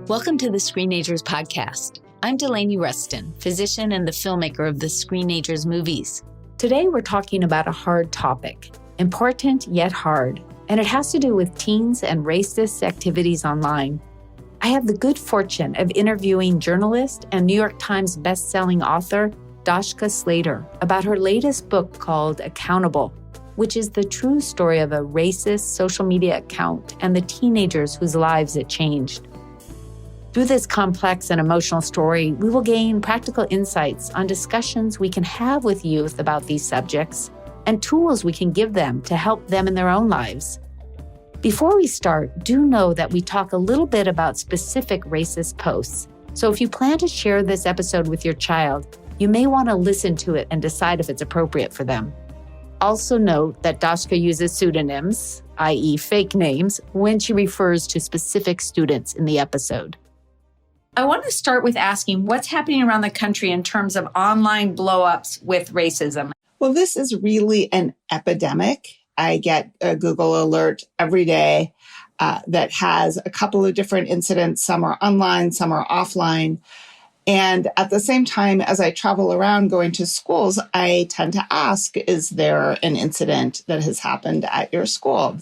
Welcome to the Screenagers podcast. I'm Delaney Ruston, physician and the filmmaker of the Screenagers movies. Today we're talking about a hard topic, important yet hard, and it has to do with teens and racist activities online. I have the good fortune of interviewing journalist and New York Times best-selling author Dashka Slater about her latest book called Accountable, which is the true story of a racist social media account and the teenagers whose lives it changed. Through this complex and emotional story, we will gain practical insights on discussions we can have with youth about these subjects and tools we can give them to help them in their own lives. Before we start, do know that we talk a little bit about specific racist posts. So if you plan to share this episode with your child, you may want to listen to it and decide if it's appropriate for them. Also note that Dashka uses pseudonyms, i.e. fake names, when she refers to specific students in the episode. I want to start with asking what's happening around the country in terms of online blow-ups with racism. Well, this is really an epidemic. I get a Google alert every day that has a couple of different incidents. Some are online, some are offline. And at the same time, as I travel around going to schools, I tend to ask, is there an incident that has happened at your school?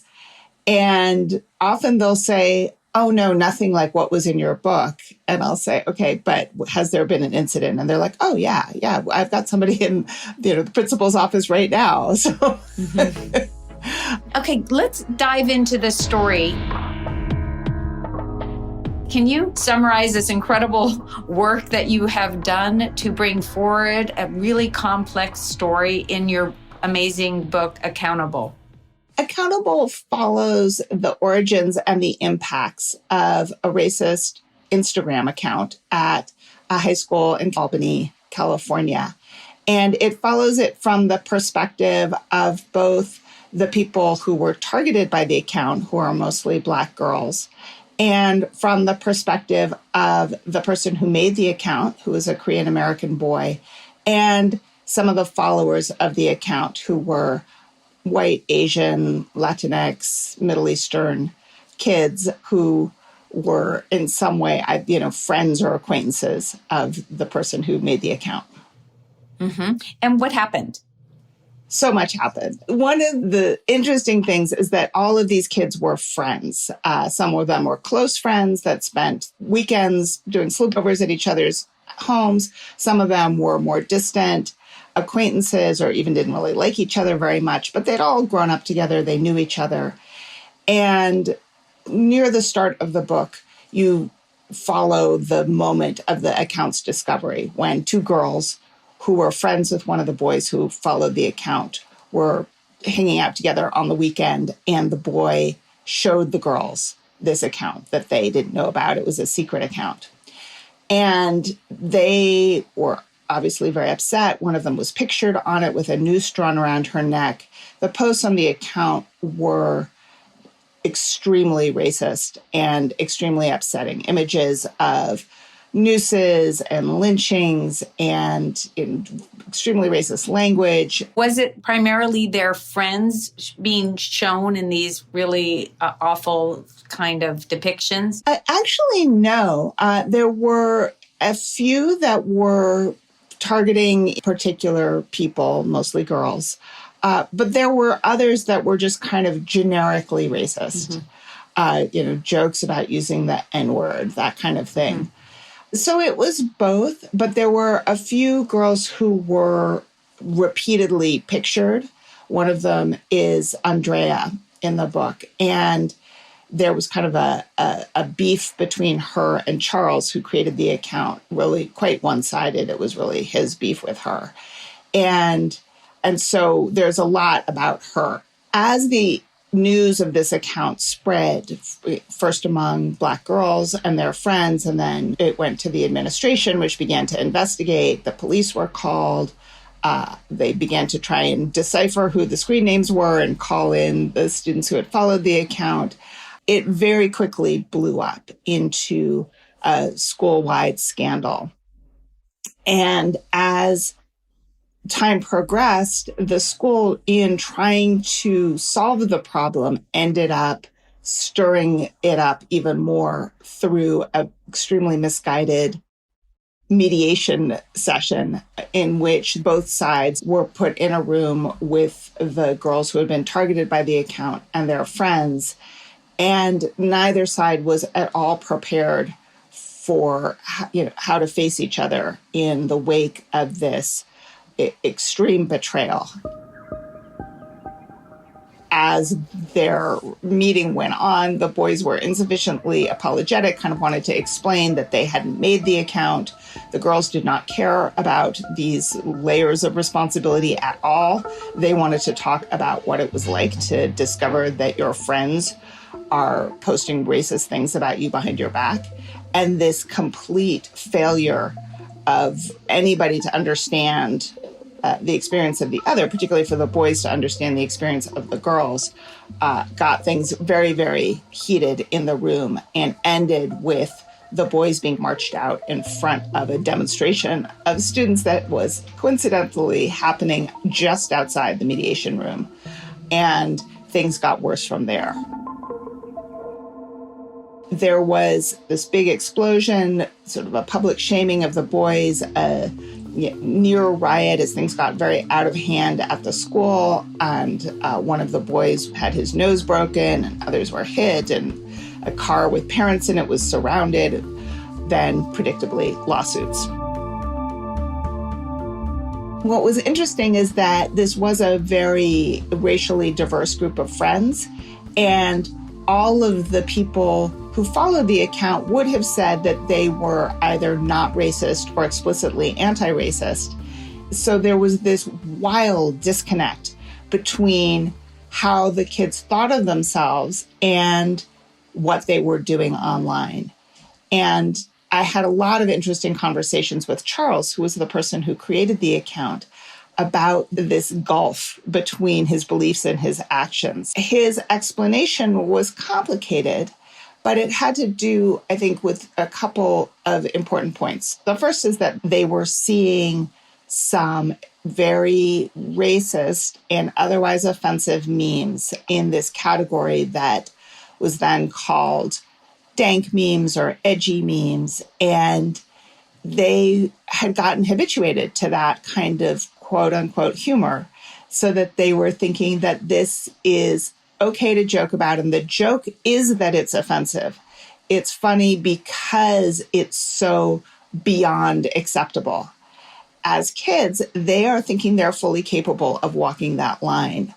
And often they'll say, oh, no, nothing like what was in your book. And I'll say, okay, but has there been an incident? And they're like, oh, yeah, I've got somebody in the principal's office right now. So, Okay, let's dive into the story. Can you summarize this incredible work that you have done to bring forward a really complex story in your amazing book, Accountable? Accountable follows the origins and the impacts of a racist Instagram account at a high school in Albany, California. And it follows it from the perspective of both the people who were targeted by the account, who are mostly Black girls, and from the perspective of the person who made the account, who was a Korean American boy, and some of the followers of the account who were white, Asian, Latinx, Middle Eastern kids who were in some way, friends or acquaintances of the person who made the account. Mm-hmm. And what happened? So much happened. One of the interesting things is that all of these kids were friends. Some of them were close friends that spent weekends doing sleepovers at each other's homes. Some of them were more distant acquaintances or even didn't really like each other very much, but they'd all grown up together. They knew each other. And near the start of the book, you follow the moment of the account's discovery when two girls who were friends with one of the boys who followed the account were hanging out together on the weekend, and the boy showed the girls this account that they didn't know about. It was a secret account. And they were obviously very upset. One of them was pictured on it with a noose drawn around her neck. The posts on the account were extremely racist and extremely upsetting. Images of nooses and lynchings and in extremely racist language. Was it primarily their friends being shown in these really awful kind of depictions? Actually, no. There were a few that were targeting particular people, mostly girls. But there were others that were just kind of generically racist. Mm-hmm. Jokes about using the N-word, that kind of thing. Mm-hmm. So it was both, but there were a few girls who were repeatedly pictured. One of them is Andrea in the book. And there was kind of a beef between her and Charles, who created the account, really quite one-sided. It was really his beef with her. And so there's a lot about her. As the news of this account spread, first among Black girls and their friends, and then it went to the administration, which began to investigate. The police were called. They began to try and decipher who the screen names were and call in the students who had followed the account. It very quickly blew up into a school-wide scandal. And as time progressed, the school, in trying to solve the problem, ended up stirring it up even more through an extremely misguided mediation session in which both sides were put in a room with the girls who had been targeted by the account and their friends. And neither side was at all prepared for how to face each other in the wake of this extreme betrayal. As their meeting went on, the boys were insufficiently apologetic, kind of wanted to explain that they hadn't made the account. The girls did not care about these layers of responsibility at all. They wanted to talk about what it was like to discover that your friends are posting racist things about you behind your back. And this complete failure of anybody to understand the experience of the other, particularly for the boys to understand the experience of the girls, got things very, very heated in the room and ended with the boys being marched out in front of a demonstration of students that was coincidentally happening just outside the mediation room. And things got worse from there. There was this big explosion, sort of a public shaming of the boys, near riot as things got very out of hand at the school. And one of the boys had his nose broken and others were hit, and a car with parents in it was surrounded. Then, predictably, lawsuits. What was interesting is that this was a very racially diverse group of friends, and all of the people who followed the account would have said that they were either not racist or explicitly anti-racist. So there was this wild disconnect between how the kids thought of themselves and what they were doing online. And I had a lot of interesting conversations with Charles, who was the person who created the account, about this gulf between his beliefs and his actions. His explanation was complicated, but it had to do, I think, with a couple of important points. The first is that they were seeing some very racist and otherwise offensive memes in this category that was then called dank memes or edgy memes. And they had gotten habituated to that kind of quote unquote humor, so that they were thinking that this is okay to joke about. And the joke is that it's offensive. It's funny because it's so beyond acceptable. As kids, they are thinking they're fully capable of walking that line,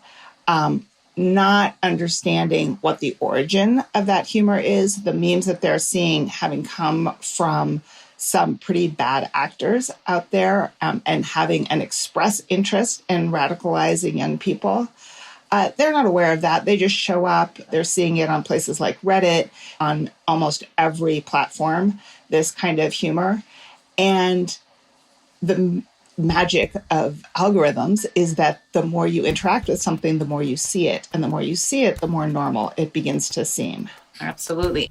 not understanding what the origin of that humor is. The memes that they're seeing having come from some pretty bad actors out there, and having an express interest in radicalizing young people. They're not aware of that. They just show up. They're seeing it on places like Reddit, on almost every platform, this kind of humor. And the magic of algorithms is that the more you interact with something, the more you see it. And the more you see it, the more normal it begins to seem. Absolutely.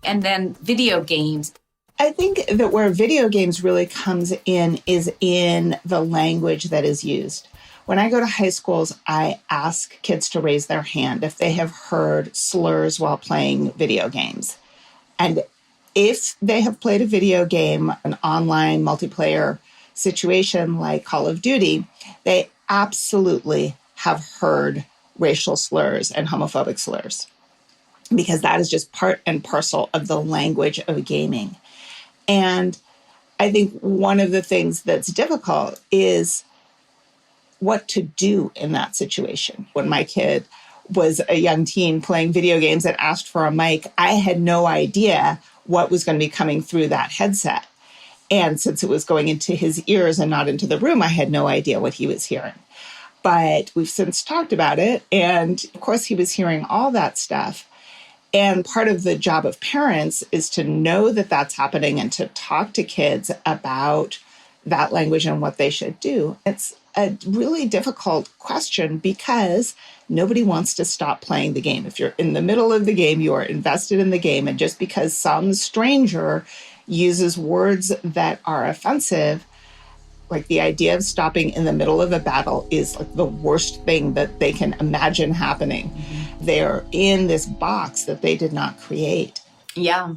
And then video games. I think that where video games really comes in is in the language that is used. When I go to high schools, I ask kids to raise their hand if they have heard slurs while playing video games. And if they have played a video game, an online multiplayer situation like Call of Duty, they absolutely have heard racial slurs and homophobic slurs, because that is just part and parcel of the language of gaming. And I think one of the things that's difficult is what to do in that situation. When my kid was a young teen playing video games and asked for a mic, I had no idea what was going to be coming through that headset. And since it was going into his ears and not into the room, I had no idea what he was hearing. But we've since talked about it. And of course, he was hearing all that stuff. And part of the job of parents is to know that that's happening and to talk to kids about that language and what they should do. It's a really difficult question because nobody wants to stop playing the game. If you're in the middle of the game, you are invested in the game. And just because some stranger uses words that are offensive, Like the idea of stopping in the middle of a battle is like the worst thing that they can imagine happening. Mm-hmm. They're in this box that they did not create. Yeah.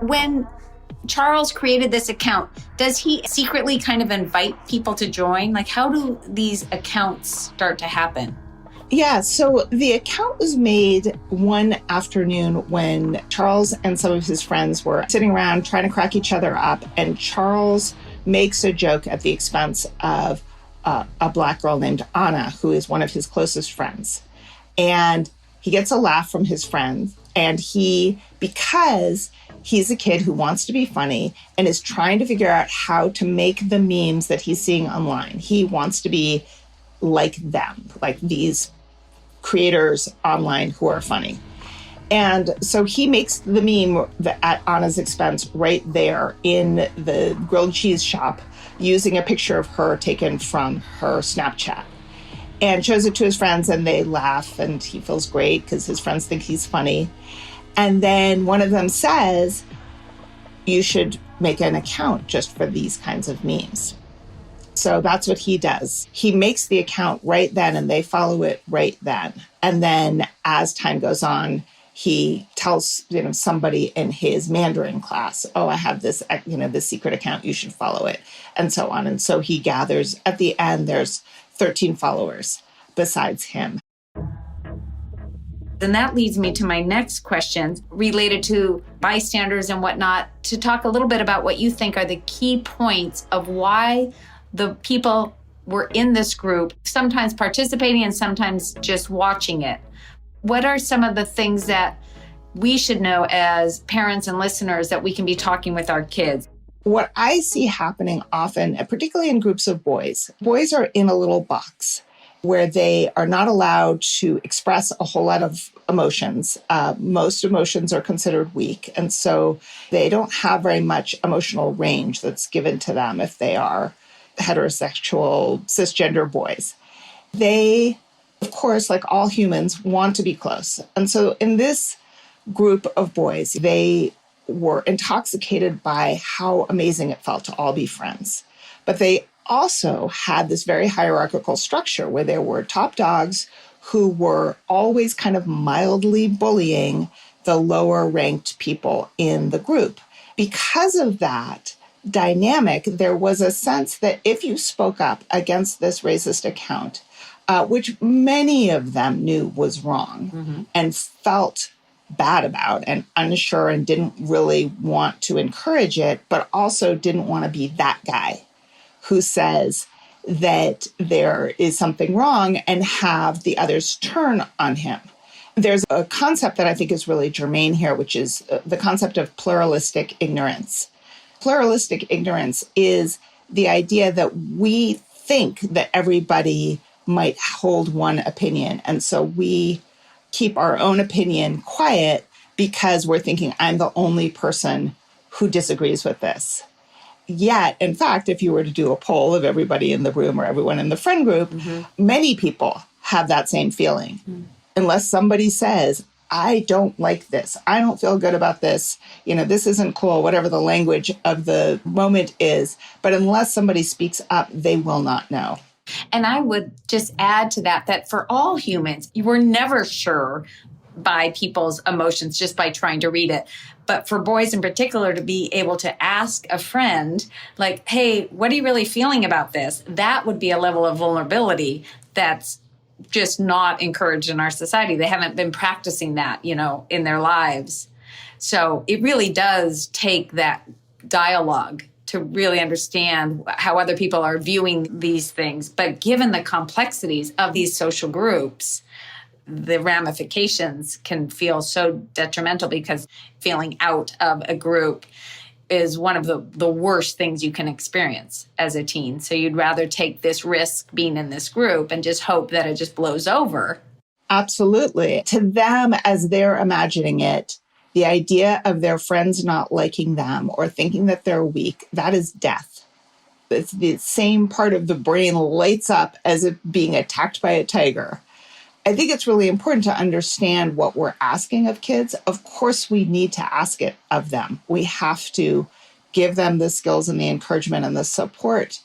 When Charles created this account, does he secretly kind of invite people to join? Like, how do these accounts start to happen? Yeah, so the account was made one afternoon when Charles and some of his friends were sitting around trying to crack each other up, and Charles makes a joke at the expense of a Black girl named Anna, who is one of his closest friends. And he gets a laugh from his friends, and because he's a kid who wants to be funny and is trying to figure out how to make the memes that he's seeing online. He wants to be like them, like these creators online who are funny. And so he makes the meme at Anna's expense right there in the grilled cheese shop using a picture of her taken from her Snapchat, and shows it to his friends, and they laugh, and he feels great because his friends think he's funny. And then one of them says, you should make an account just for these kinds of memes. So that's what he does. He makes the account right then, and they follow it right then. And then as time goes on, he tells somebody in his Mandarin class, oh, I have this this secret account, you should follow it, and so on. And so he gathers, at the end, there's 13 followers besides him. And that leads me to my next question related to bystanders and whatnot, to talk a little bit about what you think are the key points of why the people were in this group, sometimes participating and sometimes just watching it. What are some of the things that we should know as parents and listeners that we can be talking with our kids? What I see happening often, particularly in groups of boys are in a little box where they are not allowed to express a whole lot of emotions. Most emotions are considered weak, and so they don't have very much emotional range that's given to them if they are heterosexual, cisgender boys. They, of course, like all humans, want to be close. And so in this group of boys, they were intoxicated by how amazing it felt to all be friends. But they also had this very hierarchical structure where there were top dogs who were always kind of mildly bullying the lower ranked people in the group. Because of that dynamic, there was a sense that if you spoke up against this racist account, which many of them knew was wrong and felt bad about and unsure and didn't really want to encourage it, but also didn't want to be that guy who says that there is something wrong and have the others turn on him. There's a concept that I think is really germane here, which is the concept of pluralistic ignorance. Pluralistic ignorance is the idea that we think that everybody might hold one opinion. And so we keep our own opinion quiet because we're thinking, I'm the only person who disagrees with this. Yet, in fact, if you were to do a poll of everybody in the room or everyone in the friend group, many people have that same feeling. Unless somebody says, I don't like this, I don't feel good about this, this isn't cool, whatever the language of the moment is. But unless somebody speaks up, they will not know. And I would just add to that for all humans, you were never sure by people's emotions just by trying to read it. But for boys in particular, to be able to ask a friend, like, hey, what are you really feeling about this? That would be a level of vulnerability that's just not encouraged in our society. They haven't been practicing that, in their lives. So it really does take that dialogue to really understand how other people are viewing these things. But given the complexities of these social groups, the ramifications can feel so detrimental because feeling out of a group is one of the worst things you can experience as a teen. So you'd rather take this risk being in this group and just hope that it just blows over. Absolutely. To them, as they're imagining it, the idea of their friends not liking them or thinking that they're weak, that is death. It's the same part of the brain lights up as if being attacked by a tiger. I think it's really important to understand what we're asking of kids. Of course, we need to ask it of them. We have to give them the skills and the encouragement and the support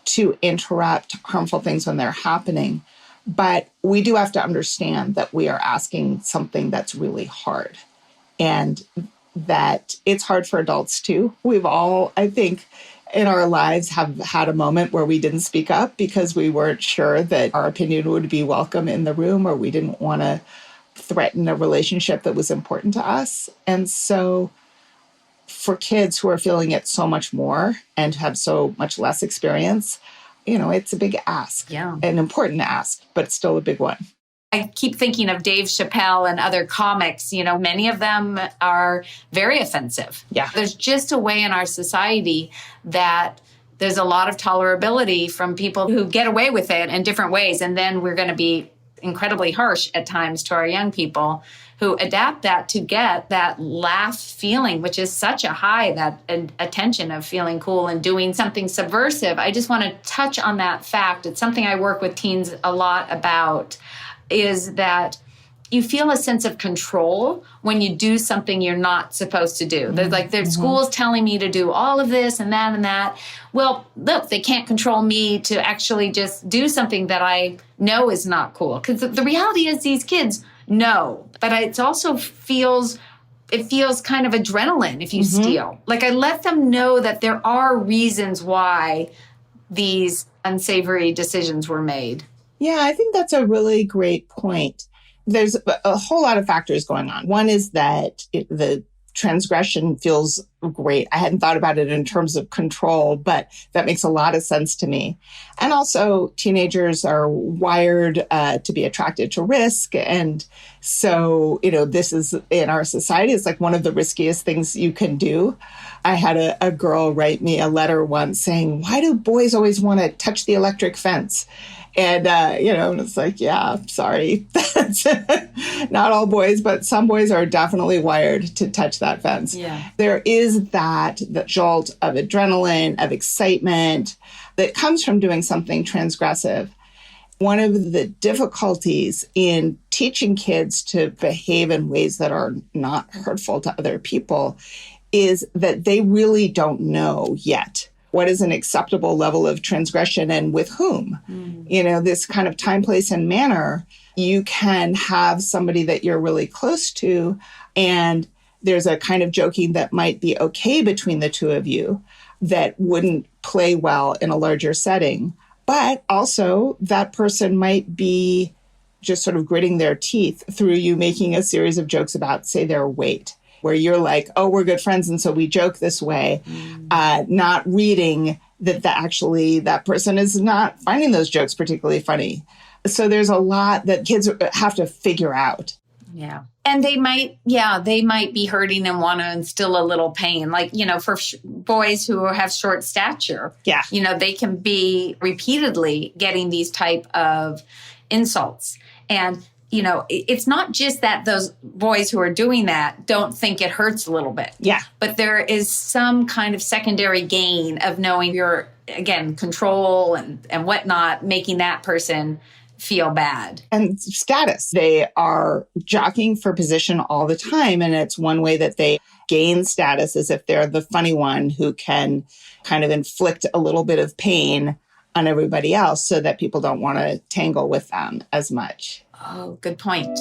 to interrupt harmful things when they're happening. But we do have to understand that we are asking something that's really hard, and that it's hard for adults too. We've all, I think, in our lives have had a moment where we didn't speak up because we weren't sure that our opinion would be welcome in the room, or we didn't want to threaten a relationship that was important to us. And so for kids who are feeling it so much more and have so much less experience, it's a big ask, an important ask, but still a big one. I keep thinking of Dave Chappelle and other comics. Many of them are very offensive. Yeah. There's just a way in our society that there's a lot of tolerability from people who get away with it in different ways. And then we're going to be incredibly harsh at times to our young people who adapt that to get that laugh feeling, which is such a high, that attention of feeling cool and doing something subversive. I just want to touch on that fact. It's something I work with teens a lot about, is that you feel a sense of control when you do something you're not supposed to do. There's there's schools telling me to do all of this and that and that. Well, look, they can't control me to actually just do something that I know is not cool. Because the reality is these kids know, but it also feels kind of adrenaline if you steal. I let them know that there are reasons why these unsavory decisions were made. Yeah, I think that's a really great point. There's a whole lot of factors going on. One is that the transgression feels great. I hadn't thought about it in terms of control, but that makes a lot of sense to me. And also, teenagers are wired to be attracted to risk. And so, this is in our society, it's like one of the riskiest things you can do. I had a girl write me a letter once saying, "Why do boys always want to touch the electric fence?" And, and it's like, yeah, sorry. That's not all boys, but some boys are definitely wired to touch that fence. Yeah. There is the jolt of adrenaline, of excitement that comes from doing something transgressive. One of the difficulties in teaching kids to behave in ways that are not hurtful to other people is that they really don't know yet what is an acceptable level of transgression and with whom. This kind of time, place, and manner. You can have somebody that you're really close to, and there's a kind of joking that might be okay between the two of you that wouldn't play well in a larger setting. But also that person might be just sort of gritting their teeth through you making a series of jokes about, say, their weight, where you're like, oh, we're good friends, and so we joke this way, not reading that actually that person is not finding those jokes particularly funny. So there's a lot that kids have to figure out. Yeah. And they might be hurting and want to instill a little pain. For boys who have short stature, they can be repeatedly getting these type of insults. And it's not just that those boys who are doing that don't think it hurts a little bit. Yeah. But there is some kind of secondary gain of knowing your, again, control and whatnot, making that person feel bad. And status. They are jockeying for position all the time. And it's one way that they gain status is if they're the funny one who can kind of inflict a little bit of pain on everybody else so that people don't want to tangle with them as much. Oh, good point.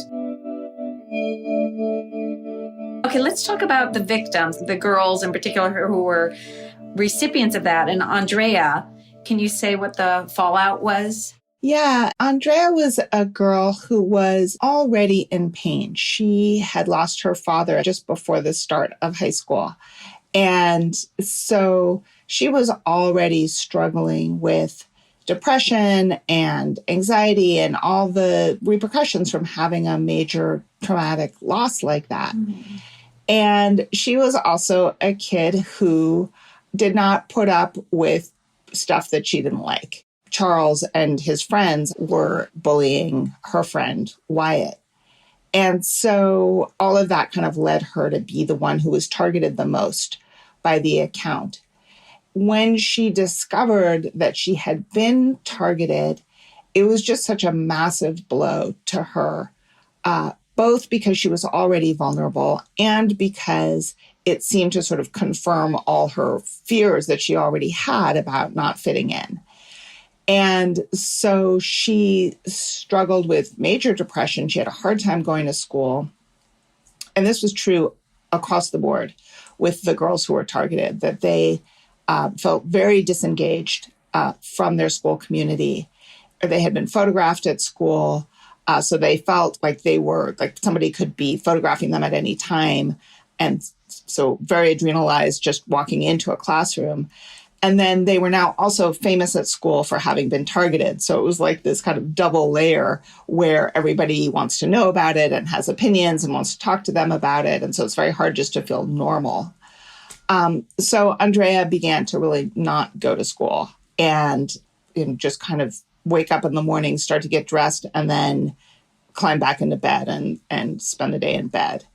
Okay, let's talk about the victims, the girls in particular who were recipients of that. And Andrea, can you say what the fallout was? Yeah, Andrea was a girl who was already in pain. She had lost her father just before the start of high school. And so she was already struggling with depression and anxiety and all the repercussions from having a major traumatic loss like that. Mm-hmm. And she was also a kid who did not put up with stuff that she didn't like. Charles and his friends were bullying her friend, Wyatt. And so all of that kind of led her to be the one who was targeted the most by the account. When she discovered that she had been targeted it was just such a massive blow to her, both because she was already vulnerable and because it seemed to sort of confirm all her fears that she already had about not fitting in. And so she struggled with major depression. She had a hard time going to school. And this was true across the board with the girls who were targeted, that they felt very disengaged from their school community. They had been photographed at school, so they felt like they were, like somebody could be photographing them at any time. And so very adrenalized just walking into a classroom. And then they were now also famous at school for having been targeted. So it was like this kind of double layer where everybody wants to know about it and has opinions and wants to talk to them about it. And so it's very hard just to feel normal. So Andrea began to really not go to school and just kind of wake up in the morning, start to get dressed, and then climb back into bed and spend the day in bed.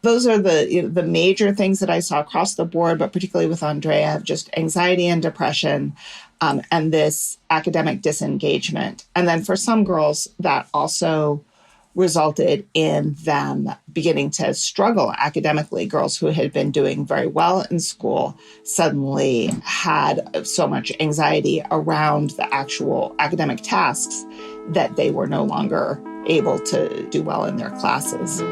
Those are the major things that I saw across the board, but particularly with Andrea, just anxiety and depression, and this academic disengagement. And then for some girls, that also resulted in them beginning to struggle academically. Girls who had been doing very well in school suddenly had so much anxiety around the actual academic tasks that they were no longer able to do well in their classes.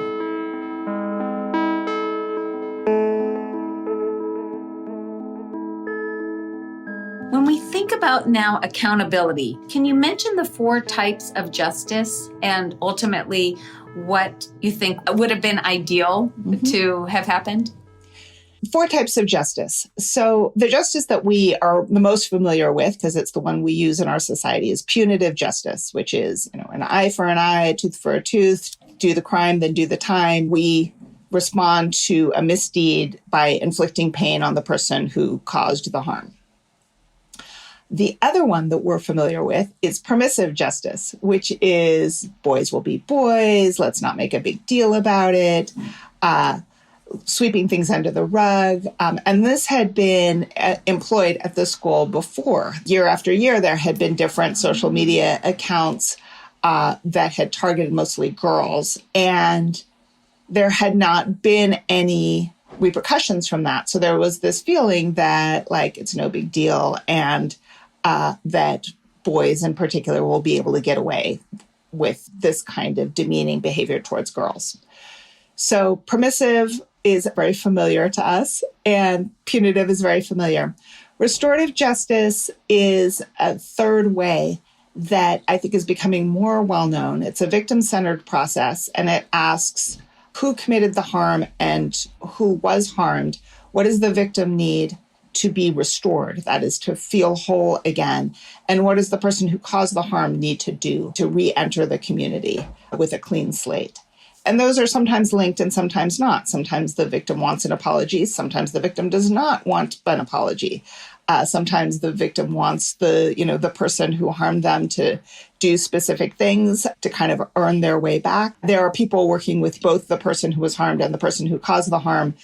When we think about now accountability, can you mention the 4 types of justice and ultimately what you think would have been ideal to have happened? 4 types of justice. So the justice that we are the most familiar with, because it's the one we use in our society, is punitive justice, which is, an eye for an eye, a tooth for a tooth, do the crime, then do the time. We respond to a misdeed by inflicting pain on the person who caused the harm. The other one that we're familiar with is permissive justice, which is boys will be boys, let's not make a big deal about it, sweeping things under the rug. And this had been employed at the school before. Year after year, there had been different social media accounts that had targeted mostly girls, and there had not been any repercussions from that. So there was this feeling that, it's no big deal, and that boys in particular will be able to get away with this kind of demeaning behavior towards girls. So permissive is very familiar to us, and punitive is very familiar. Restorative justice is a third way that I think is becoming more well-known. It's a victim-centered process, and it asks who committed the harm and who was harmed. What does the victim need to be restored, that is, to feel whole again? And what does the person who caused the harm need to do to re-enter the community with a clean slate? And those are sometimes linked and sometimes not. Sometimes the victim wants an apology. Sometimes the victim does not want an apology. Sometimes the victim wants the person who harmed them to do specific things to kind of earn their way back. There are people working with both the person who was harmed and the person who caused the harm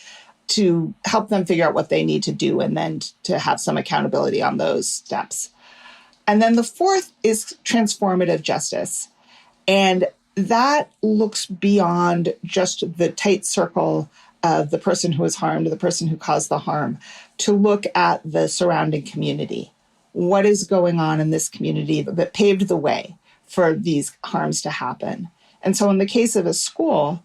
to help them figure out what they need to do and then to have some accountability on those steps. And then the fourth is transformative justice. And that looks beyond just the tight circle of the person who was harmed or the person who caused the harm to look at the surrounding community. What is going on in this community that paved the way for these harms to happen? And so in the case of a school,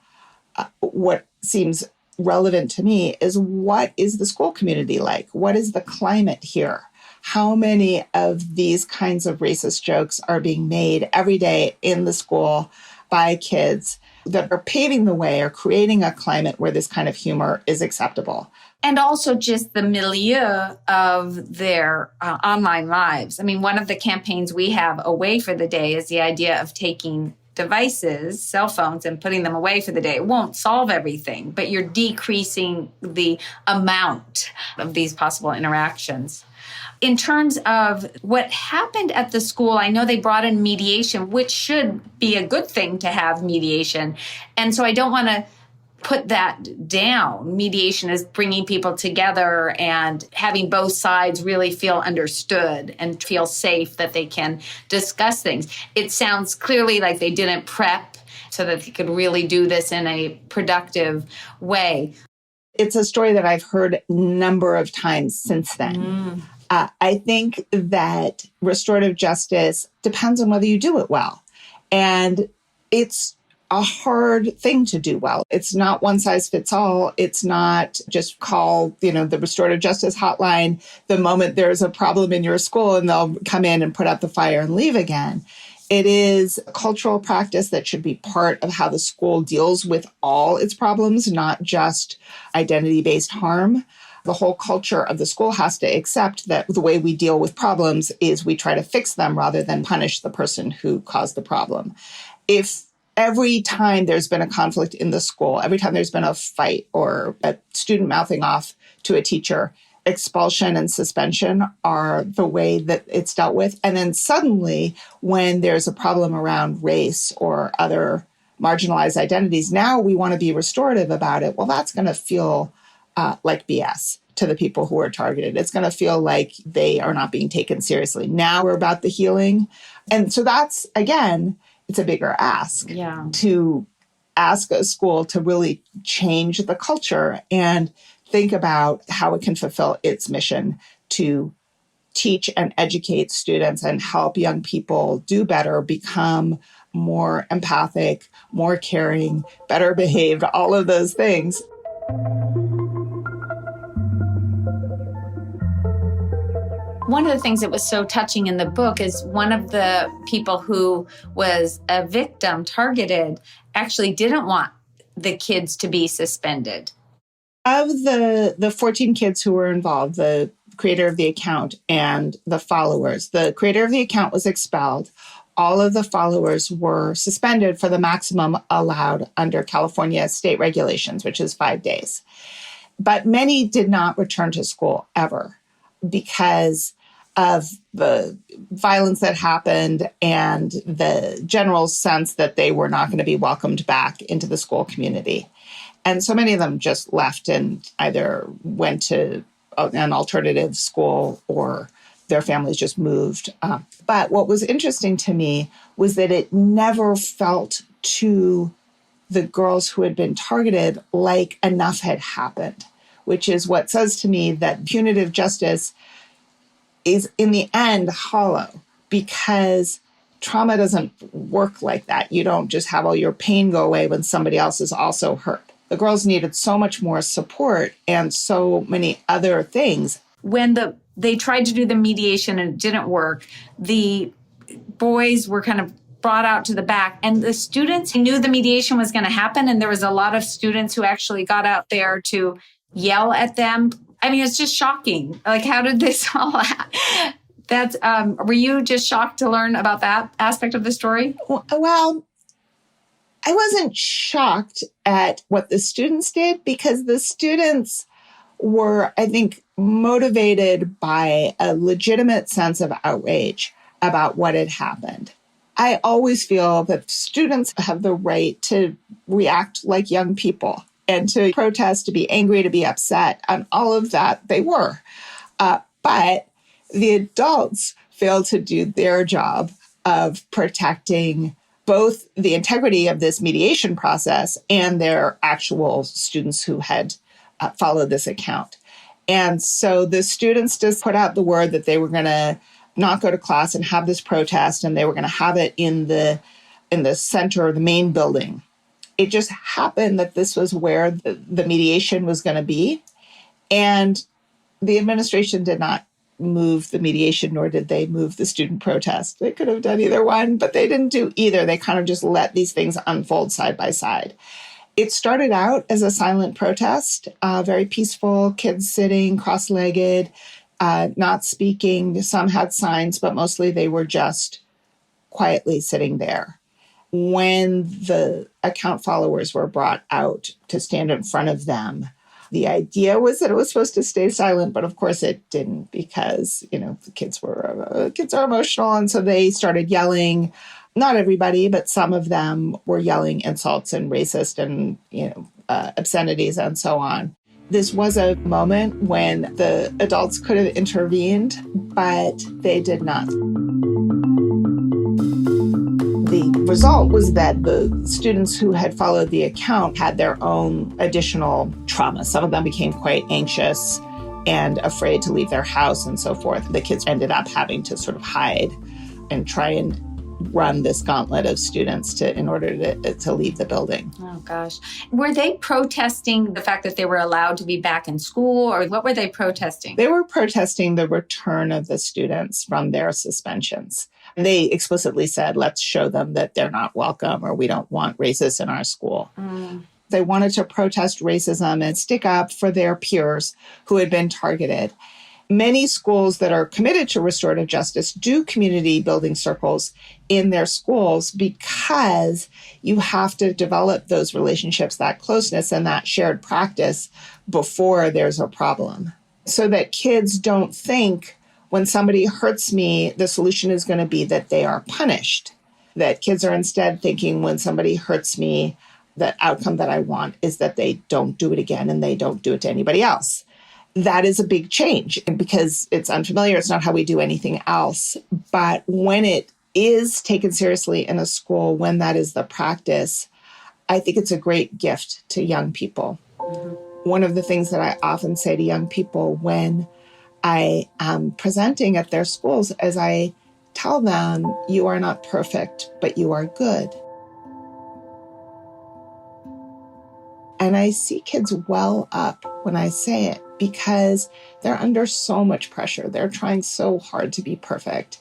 what seems relevant to me is, what is the school community like? What is the climate here? How many of these kinds of racist jokes are being made every day in the school by kids that are paving the way or creating a climate where this kind of humor is acceptable? And also just the milieu of their online lives. I mean, one of the campaigns we have away for the day is the idea of taking devices, cell phones, and putting them away for the day. It won't solve everything, but you're decreasing the amount of these possible interactions. In terms of what happened at the school, I know they brought in mediation, which should be a good thing to have mediation. And so I don't want to put that down. Mediation is bringing people together and having both sides really feel understood and feel safe that they can discuss things. It sounds clearly like they didn't prep so that they could really do this in a productive way. It's a story that I've heard a number of times since then. I think that restorative justice depends on whether you do it well. And it's a hard thing to do well. It's not one size fits all. It's not just call, the restorative justice hotline the moment there's a problem in your school and they'll come in and put out the fire and leave again. It is a cultural practice that should be part of how the school deals with all its problems, not just identity-based harm. The whole culture of the school has to accept that the way we deal with problems is we try to fix them rather than punish the person who caused the problem. If every time there's been a conflict in the school, every time there's been a fight or a student mouthing off to a teacher, expulsion and suspension are the way that it's dealt with. And then suddenly, when there's a problem around race or other marginalized identities, now we want to be restorative about it. Well, that's going to feel like BS to the people who are targeted. It's going to feel like they are not being taken seriously. Now we're about the healing. And so that's, again, it's a bigger ask to ask a school to really change the culture and think about how it can fulfill its mission to teach and educate students and help young people do better, become more empathic, more caring, better behaved, all of those things. One of the things that was so touching in the book is one of the people who was a victim targeted actually didn't want the kids to be suspended. Of the 14 kids who were involved, the creator of the account and the followers, the creator of the account was expelled. All of the followers were suspended for the maximum allowed under California state regulations, which is 5 days. But many did not return to school ever because of the violence that happened and the general sense that they were not going to be welcomed back into the school community. And so many of them just left and either went to an alternative school or their families just moved. But what was interesting to me was that it never felt to the girls who had been targeted like enough had happened, which is what says to me that punitive justice is in the end hollow because trauma doesn't work like that. You don't just have all your pain go away when somebody else is also hurt. The girls needed so much more support and so many other things. When they tried to do the mediation and it didn't work, the boys were kind of brought out to the back and the students knew the mediation was going to happen. And there was a lot of students who actually got out there to yell at them. I mean, it's just shocking. Like, how did this all happen? Were you just shocked to learn about that aspect of the story? Well, I wasn't shocked at what the students did because the students were, I think, motivated by a legitimate sense of outrage about what had happened. I always feel that students have the right to react like young people and to protest, to be angry, to be upset, and all of that they were. But the adults failed to do their job of protecting both the integrity of this mediation process and their actual students who had followed this account. And so the students just put out the word that they were going to not go to class and have this protest, and they were going to have it in the center of the main building. It just happened that this was where the mediation was going to be. And the administration did not move the mediation, nor did they move the student protest. They could have done either one, but they didn't do either. They kind of just let these things unfold side by side. It started out as a silent protest, very peaceful, kids sitting cross-legged, not speaking. Some had signs, but mostly they were just quietly sitting there. When the account followers were brought out to stand in front of them, the idea was that it was supposed to stay silent, but of course it didn't because, the kids are emotional. And so they started yelling. Not everybody, but some of them were yelling insults and racist and, obscenities and so on. This was a moment when the adults could have intervened, but they did not. The result was that the students who had followed the account had their own additional trauma. Some of them became quite anxious and afraid to leave their house and so forth. The kids ended up having to sort of hide and try and run this gauntlet of students in order to leave the building. Oh, gosh. Were they protesting the fact that they were allowed to be back in school, or what were they protesting? They were protesting the return of the students from their suspensions. And they explicitly said, let's show them that they're not welcome, or we don't want racists in our school. They wanted to protest racism and stick up for their peers who had been targeted. Many schools that are committed to restorative justice do community building circles in their schools because you have to develop those relationships, that closeness and that shared practice before there's a problem. So that kids don't think when somebody hurts me, the solution is going to be that they are punished. That kids are instead thinking when somebody hurts me, the outcome that I want is that they don't do it again and they don't do it to anybody else. That is a big change because it's unfamiliar. It's not how we do anything else. But when it is taken seriously in a school, when that is the practice, I think it's a great gift to young people. One of the things that I often say to young people when I am presenting at their schools is I tell them, you are not perfect, but you are good. And I see kids well up when I say it because they're under so much pressure. They're trying so hard to be perfect.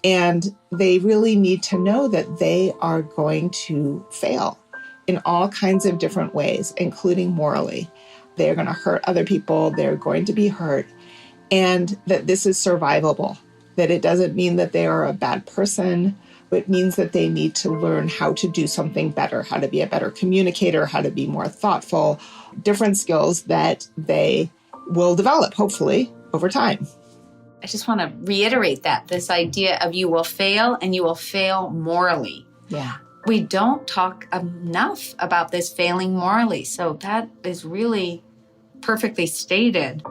And they really need to know that they are going to fail in all kinds of different ways, including morally. They're going to hurt other people. They're going to be hurt. And that this is survivable, that it doesn't mean that they are a bad person. It means that they need to learn how to do something better, how to be a better communicator, how to be more thoughtful, different skills that they will develop, hopefully, over time. I just want to reiterate that, this idea of you will fail and you will fail morally. Yeah. We don't talk enough about this failing morally. So that is really perfectly stated.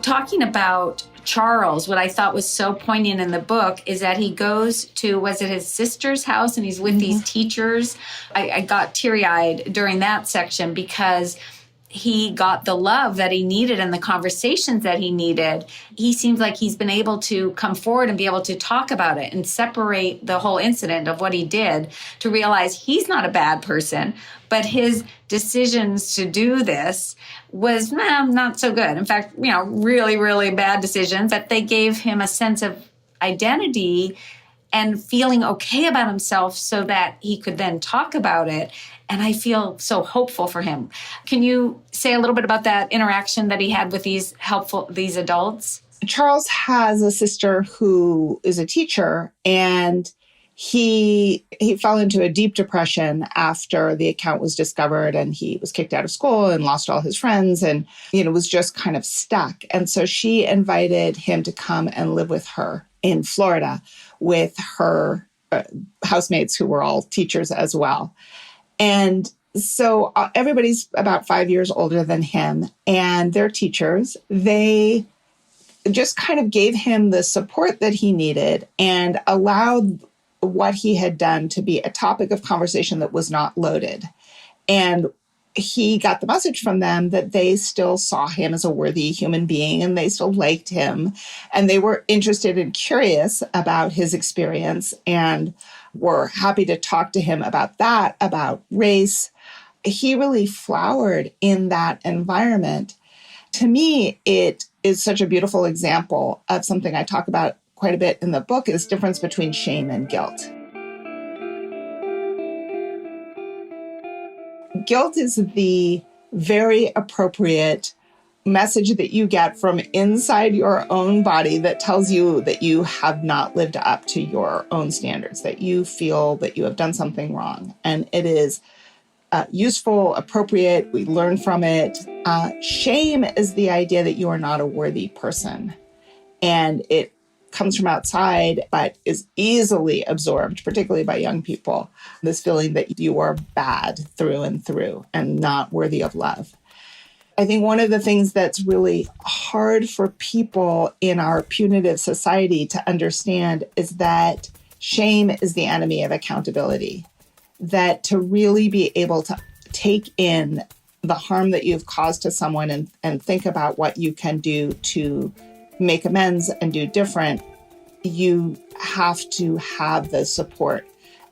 Talking about Charles, what I thought was so poignant in the book is that he goes to, was it his sister's house, and he's with these teachers. I got teary-eyed during that section because he got the love that he needed and the conversations that he needed. He seems like he's been able to come forward and be able to talk about it and separate the whole incident of what he did to realize he's not a bad person, but his decisions to do this was not so good. In fact, really, really bad decisions, that they gave him a sense of identity and feeling okay about himself so that he could then talk about it. And I feel so hopeful for him. Can you say a little bit about that interaction that he had with these adults? Charles has a sister who is a teacher, and he fell into a deep depression after the account was discovered, and he was kicked out of school and lost all his friends and, was just kind of stuck. And so she invited him to come and live with her in Florida with her housemates who were all teachers as well. And so everybody's about 5 years older than him, and they're teachers. They just kind of gave him the support that he needed and allowed what he had done to be a topic of conversation that was not loaded. And he got the message from them that they still saw him as a worthy human being and they still liked him. And they were interested and curious about his experience and were happy to talk to him about that, about race. He really flowered in that environment. To me, it is such a beautiful example of something I talk about quite a bit in the book, is difference between shame and guilt. Guilt is the very appropriate message that you get from inside your own body that tells you that you have not lived up to your own standards, that you feel that you have done something wrong. And it is useful, appropriate. We learn from it. Shame is the idea that you are not a worthy person. And it comes from outside, but is easily absorbed, particularly by young people. This feeling that you are bad through and through and not worthy of love. I think one of the things that's really hard for people in our punitive society to understand is that shame is the enemy of accountability. That to really be able to take in the harm that you've caused to someone and think about what you can do to make amends and do different, you have to have the support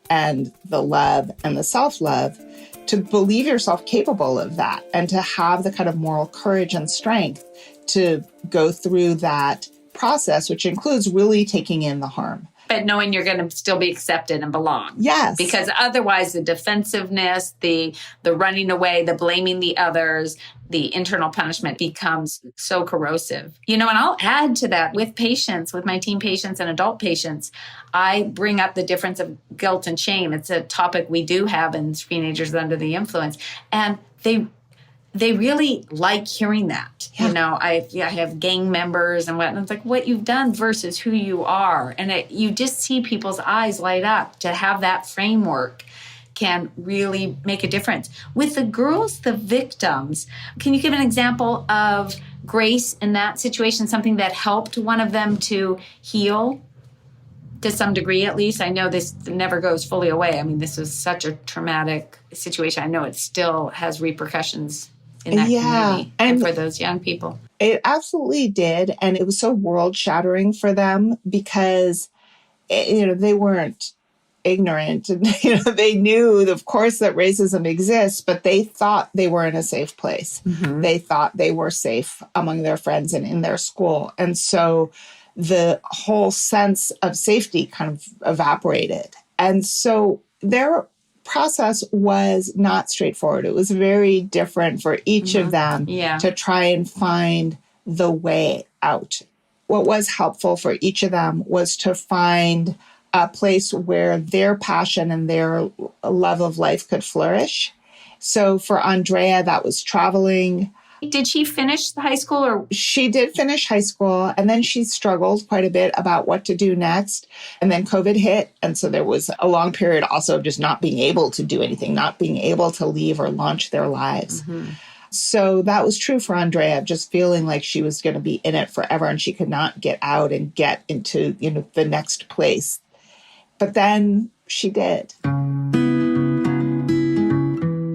and the love and the self-love to believe yourself capable of that and to have the kind of moral courage and strength to go through that process, which includes really taking in the harm. But knowing you're going to still be accepted and belong. Yes. Because otherwise the defensiveness, the running away, the blaming the others, the internal punishment becomes so corrosive. And I'll add to that with patients, with my teen patients and adult patients, I bring up the difference of guilt and shame. It's a topic we do have in Screenagers Under the Influence. And they really like hearing that. Yeah. I have gang members and whatnot. It's like what you've done versus who you are. And you just see people's eyes light up. To have that framework can really make a difference. With the girls, the victims, can you give an example of grace in that situation, something that helped one of them to heal to some degree, at least? I know this never goes fully away. I mean, this was such a traumatic situation. I know it still has repercussions in that community and for those young people. It absolutely did. And it was so world shattering for them because, they weren't ignorant. And, they knew, of course, that racism exists, but they thought they were in a safe place. Mm-hmm. They thought they were safe among their friends and in their school. And so the whole sense of safety kind of evaporated. And so their process was not straightforward. It was very different for each of them to try and find the way out. What was helpful for each of them was to find a place where their passion and their love of life could flourish. So for Andrea, that was traveling. Did she finish the high school? Or she did finish high school, and then she struggled quite a bit about what to do next. And then COVID hit. And so there was a long period also of just not being able to do anything, not being able to leave or launch their lives. Mm-hmm. So that was true for Andrea, just feeling like she was going to be in it forever and she could not get out and get into, the next place. But then she did.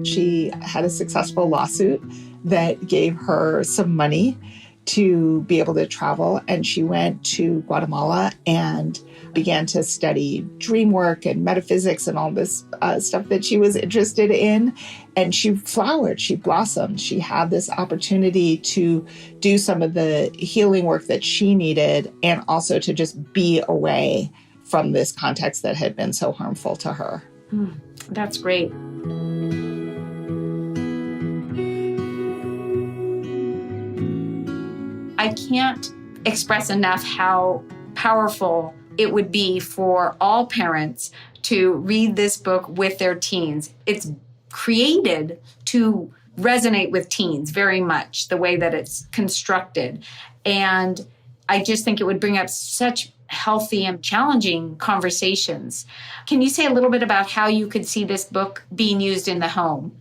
She had a successful lawsuit that gave her some money to be able to travel. And she went to Guatemala and began to study dream work and metaphysics and all this stuff that she was interested in. And she flowered, she blossomed. She had this opportunity to do some of the healing work that she needed and also to just be away from this context that had been so harmful to her. That's great. I can't express enough how powerful it would be for all parents to read this book with their teens. It's created to resonate with teens very much, the way that it's constructed. And I just think it would bring up such healthy and challenging conversations. Can you say a little bit about how you could see this book being used in the home?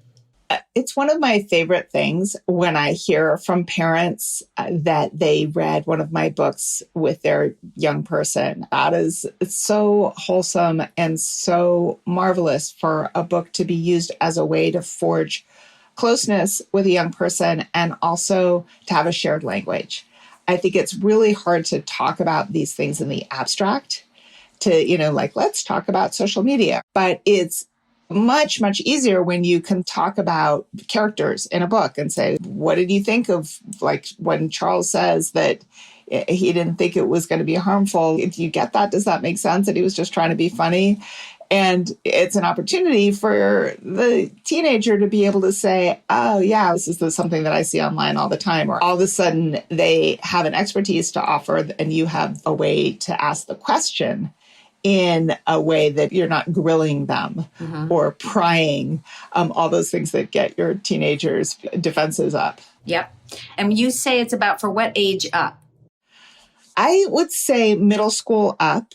It's one of my favorite things when I hear from parents that they read one of my books with their young person. That is so wholesome and so marvelous for a book to be used as a way to forge closeness with a young person and also to have a shared language. I think it's really hard to talk about these things in the abstract, to, let's talk about social media. But it's much, much easier when you can talk about characters in a book and say, what did you think of, when Charles says that he didn't think it was going to be harmful? Do you get that? Does that make sense? That he was just trying to be funny? And it's an opportunity for the teenager to be able to say, oh, yeah, this is something that I see online all the time. Or all of a sudden they have an expertise to offer and you have a way to ask the question in a way that you're not grilling them or prying, all those things that get your teenagers' defenses up. Yep. And you say it's about for what age up? I would say middle school up.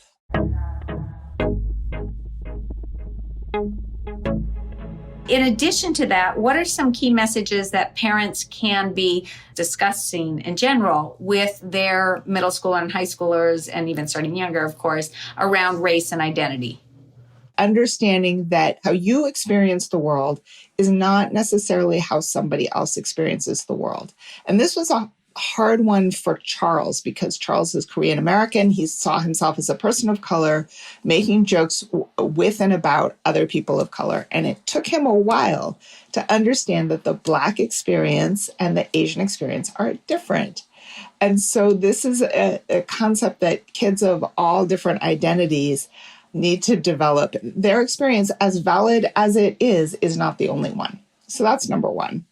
In addition to that, what are some key messages that parents can be discussing in general with their middle school and high schoolers, and even starting younger, of course, around race and identity? Understanding that how you experience the world is not necessarily how somebody else experiences the world. And this was a hard one for Charles because Charles is Korean American. He saw himself as a person of color, making jokes with and about other people of color. And it took him a while to understand that the Black experience and the Asian experience are different. And so this is a concept that kids of all different identities need to develop. Their experience, as valid as it is not the only one. So that's number one.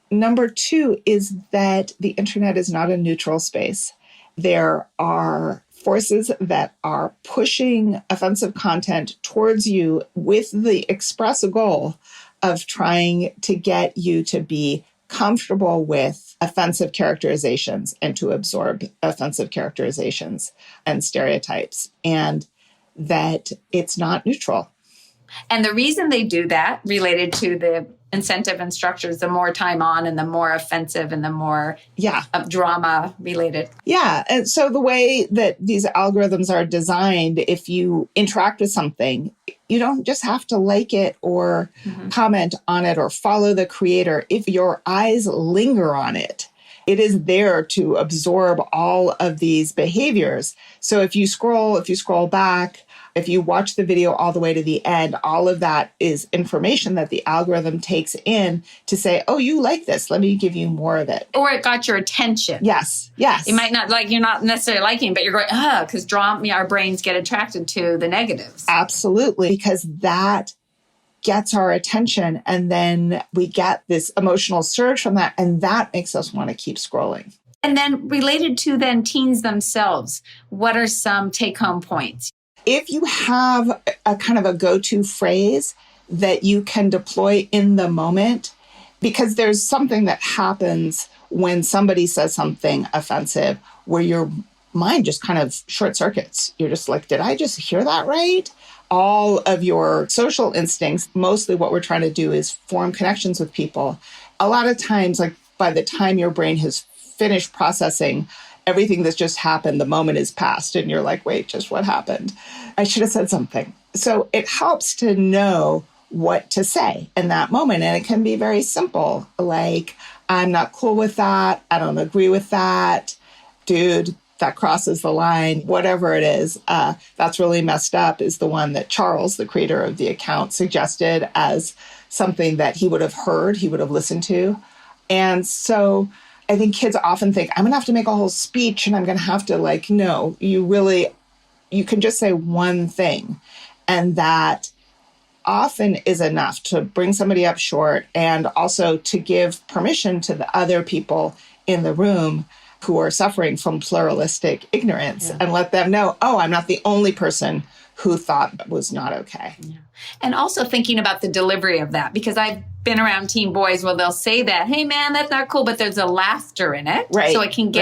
Number two is that the internet is not a neutral space. There are forces that are pushing offensive content towards you with the express goal of trying to get you to be comfortable with offensive characterizations and to absorb offensive characterizations and stereotypes, and that it's not neutral. And the reason they do that, related to the incentive and structures, the more time on and the more offensive and the more drama related. Yeah. And so the way that these algorithms are designed, if you interact with something, you don't just have to like it or comment on it or follow the creator. If your eyes linger on it, it is there to absorb all of these behaviors. So if you scroll back, if you watch the video all the way to the end, all of that is information that the algorithm takes in to say, oh, you like this. Let me give you more of it. Or it got your attention. Yes. You might not like, you're not necessarily liking, but you're going, because drama, our brains get attracted to the negatives. Absolutely. Because that gets our attention. And then we get this emotional surge from that. And that makes us want to keep scrolling. And then related to then teens themselves, what are some take-home points? If you have a kind of a go-to phrase that you can deploy in the moment, because there's something that happens when somebody says something offensive where your mind just kind of short circuits. You're just like, did I just hear that right? All of your social instincts, mostly what we're trying to do is form connections with people. A lot of times, like by the time your brain has finished processing everything that's just happened, the moment is past, and you're like, wait, just what happened? I should have said something. So it helps to know what to say in that moment. And it can be very simple, like, I'm not cool with that. I don't agree with that. Dude, that crosses the line. Whatever it is, that's really messed up is the one that Charles, the creator of the account, suggested as something that he would have heard, he would have listened to. And so I think kids often think, I'm going to have to make a whole speech and I'm going to have to no, you can just say one thing. And that often is enough to bring somebody up short and also to give permission to the other people in the room who are suffering from pluralistic ignorance and let them know, oh, I'm not the only person who thought that was not okay. Yeah. And also thinking about the delivery of that, because I've been around teen boys where they'll say that, hey man, that's not cool, but there's a laughter in it. Right. So it can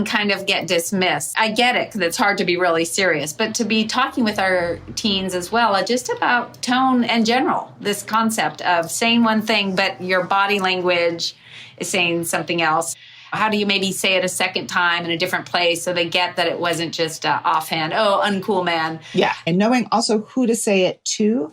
kind of get dismissed. I get it, because it's hard to be really serious, but to be talking with our teens as well, just about tone in general, this concept of saying one thing, but your body language is saying something else. How do you maybe say it a second time in a different place so they get that it wasn't just offhand, oh, uncool man. Yeah. And knowing also who to say it to,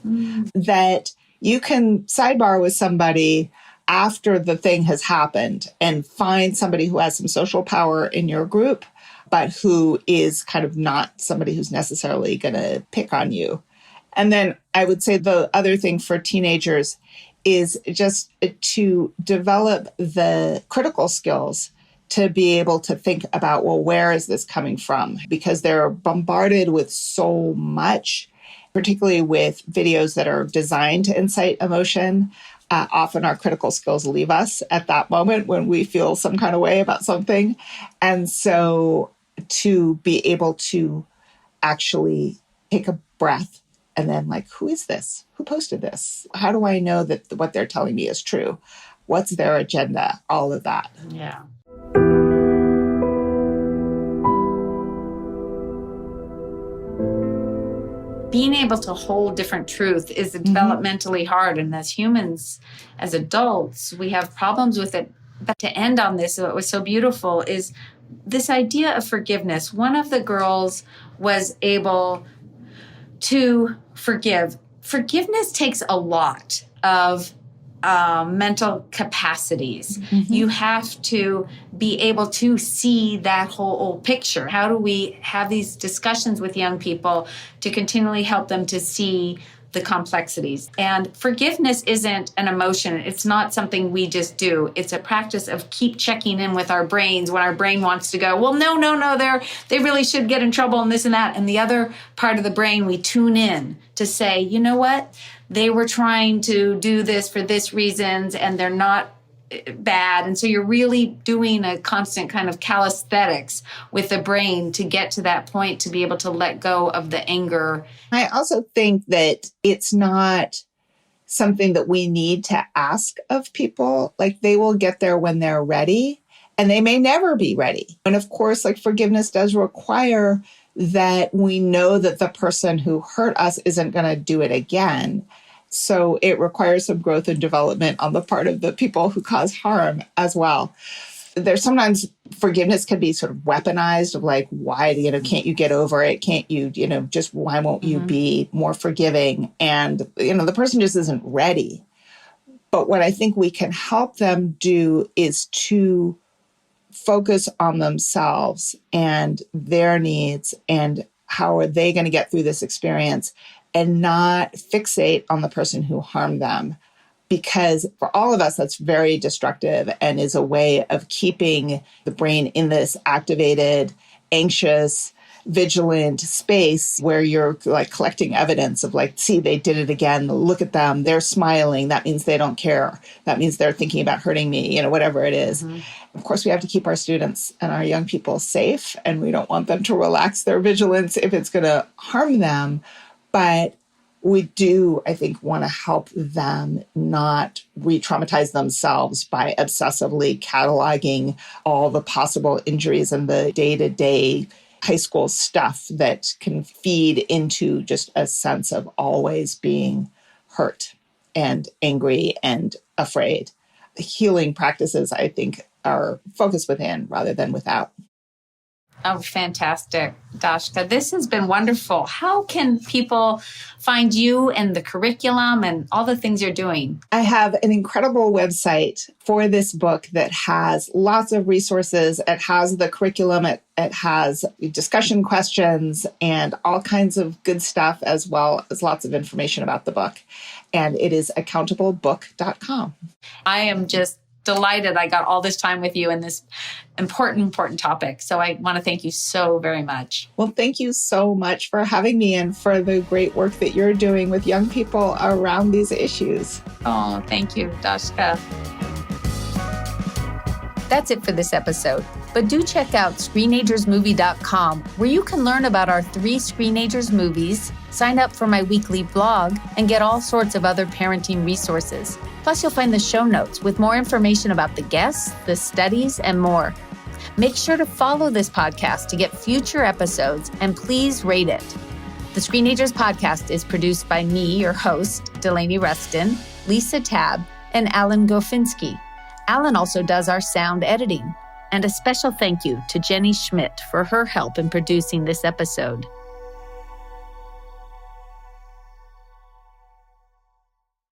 that you can sidebar with somebody after the thing has happened and find somebody who has some social power in your group, but who is kind of not somebody who's necessarily going to pick on you. And then I would say the other thing for teenagers is just to develop the critical skills to be able to think about, well, where is this coming from? Because they're bombarded with so much, particularly with videos that are designed to incite emotion. Often our critical skills leave us at that moment when we feel some kind of way about something. And so to be able to actually take a breath and then who is this? Who posted this? How do I know that what they're telling me is true? What's their agenda? All of that. Yeah. being able to hold different truth is developmentally hard. And as humans, as adults, we have problems with it. But to end on this, what was so beautiful is this idea of forgiveness. One of the girls was able to forgive. Forgiveness takes a lot of mental capacities. You have to be able to see that whole picture. How do we have these discussions with young people to continually help them to see the complexities? And forgiveness isn't an emotion. It's not something we just do. It's a practice of keep checking in with our brains when our brain wants to go, well, no, they really should get in trouble and this and that. And the other part of the brain, we tune in to say, you know what? They were trying to do this for this reasons and they're not bad. And so you're really doing a constant kind of calisthenics with the brain to get to that point to be able to let go of the anger. I also think that it's not something that we need to ask of people. Like they will get there when they're ready and they may never be ready. And of course, like forgiveness does require that we know that the person who hurt us isn't going to do it again. So it requires some growth and development on the part of the people who cause harm as well. There's sometimes forgiveness can be sort of weaponized of like, why, can't you get over it? Can't you, just why won't you be more forgiving? And, the person just isn't ready. But what I think we can help them do is to focus on themselves and their needs and how are they going to get through this experience and not fixate on the person who harmed them. Because for all of us, that's very destructive and is a way of keeping the brain in this activated, anxious, vigilant space where you're like collecting evidence of like, see, they did it again. Look at them. They're smiling. That means they don't care. That means they're thinking about hurting me, whatever it is. Of course, we have to keep our students and our young people safe, and we don't want them to relax their vigilance if it's going to harm them. But we do, I think, want to help them not re-traumatize themselves by obsessively cataloging all the possible injuries and the day-to-day high school stuff that can feed into just a sense of always being hurt and angry and afraid. Healing practices, I think, are focused within rather than without. Oh, fantastic, Dashka. This has been wonderful. How can people find you and the curriculum and all the things you're doing? I have an incredible website for this book that has lots of resources. It has the curriculum. It has discussion questions and all kinds of good stuff, as well as lots of information about the book. And it is accountablebook.com. I am just delighted I got all this time with you in this important topic. So I want to thank you so very much. Well, thank you so much for having me and for the great work that you're doing with young people around these issues. Oh, thank you, Dashka. That's it for this episode. But do check out Screenagersmovie.com, where you can learn about our 3 Screenagers movies, sign up for my weekly blog, and get all sorts of other parenting resources. Plus, you'll find the show notes with more information about the guests, the studies, and more. Make sure to follow this podcast to get future episodes, and please rate it. The Screenagers podcast is produced by me, your host, Delaney Ruston, Lisa Tabb, and Alan Gofinski. Alan also does our sound editing. And a special thank you to Jenny Schmidt for her help in producing this episode.